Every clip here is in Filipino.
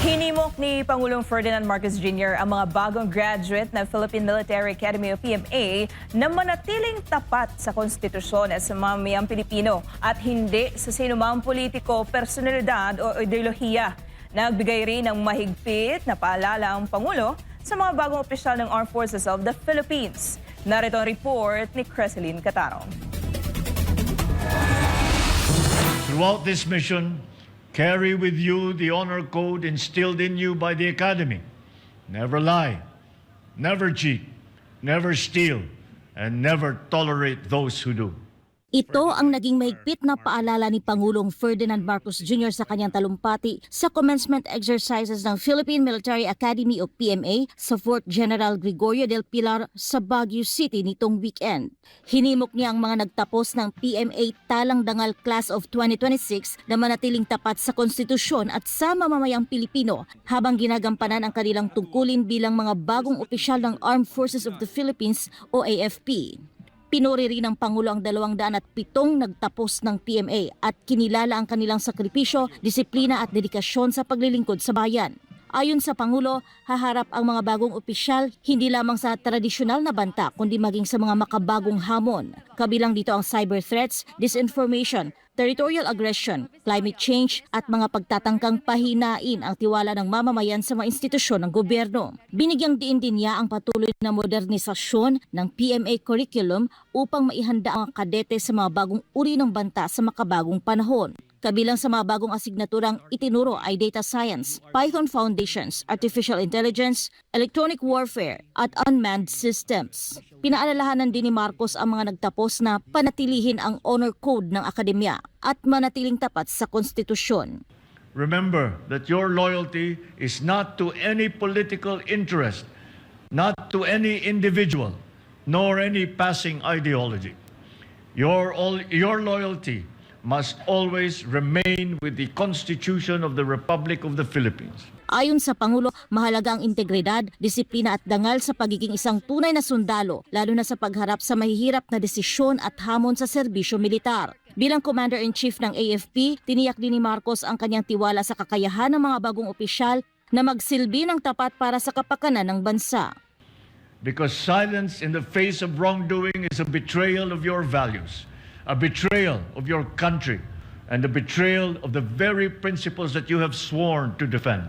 Hinimok ni Pangulong Ferdinand Marcos Jr. ang mga bagong graduate ng Philippine Military Academy o PMA na manatiling tapat sa konstitusyon at sa mamamayang Pilipino at hindi sa sinumang politiko, personalidad o ideolohiya. Nagbigay rin ng mahigpit na paalala ang Pangulo sa mga bagong opisyal ng Armed Forces of the Philippines. Narito ang report ni Creseline Catarong. Throughout this mission, carry with you the honor code instilled in you by the Academy. Never lie, never cheat, never steal, and never tolerate those who do. Ito ang naging mahigpit na paalala ni Pangulong Ferdinand Marcos Jr. sa kanyang talumpati sa commencement exercises ng Philippine Military Academy o PMA sa Fort General Gregorio del Pilar sa Baguio City nitong weekend. Hinimok niya ang mga nagtapos ng PMA Talang Dangal Class of 2026 na manatiling tapat sa konstitusyon at sa mamamayang Pilipino habang ginagampanan ang kanilang tungkulin bilang mga bagong opisyal ng Armed Forces of the Philippines o AFP. Pinuri rin ng Pangulo ang 207 nagtapos ng PMA at kinilala ang kanilang sakripisyo, disiplina at dedikasyon sa paglilingkod sa bayan. Ayon sa Pangulo, haharap ang mga bagong opisyal hindi lamang sa tradisyonal na banta kundi maging sa mga makabagong hamon. Kabilang dito ang cyber threats, disinformation, territorial aggression, climate change at mga pagtatangkang pahinain ang tiwala ng mamamayan sa mga institusyon ng gobyerno. Binigyang diin din niya ang patuloy na modernisasyon ng PMA curriculum upang maihanda ang kadete sa mga bagong uri ng banta sa makabagong panahon. Kabilang sa mga bagong asignaturang itinuro ay data science, Python foundations, artificial intelligence, electronic warfare at unmanned systems. Pinaalalahanan din ni Marcos ang mga nagtapos na panatilihin ang honor code ng akademya at manatiling tapat sa konstitusyon. Remember that your loyalty is not to any political interest, not to any individual, nor any passing ideology. Your loyalty must always remain with the Constitution of the Republic of the Philippines. Ayon sa Pangulo, mahalaga ang integridad, disiplina at dangal sa pagiging isang tunay na sundalo, lalo na sa pagharap sa mahihirap na desisyon at hamon sa serbisyo militar. Bilang Commander-in-Chief ng AFP, tiniyak din ni Marcos ang kanyang tiwala sa kakayahan ng mga bagong opisyal na magsilbi ng tapat para sa kapakanan ng bansa. Because silence in the face of wrongdoing is a betrayal of your values, a betrayal of your country, and a betrayal of the very principles that you have sworn to defend.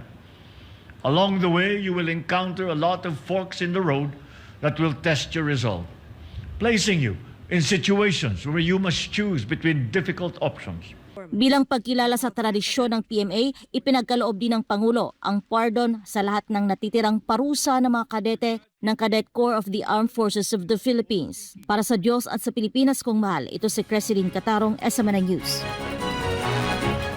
Along the way, you will encounter a lot of forks in the road that will test your resolve, placing you in situations where you must choose between difficult options. Bilang pagkilala sa tradisyon ng PMA, ipinagkaloob din ng Pangulo ang pardon sa lahat ng natitirang parusa ng mga kadete ng Cadet Corps of the Armed Forces of the Philippines. Para sa Diyos at sa Pilipinas kong mahal, ito si Creseline Catarong, SMNI News.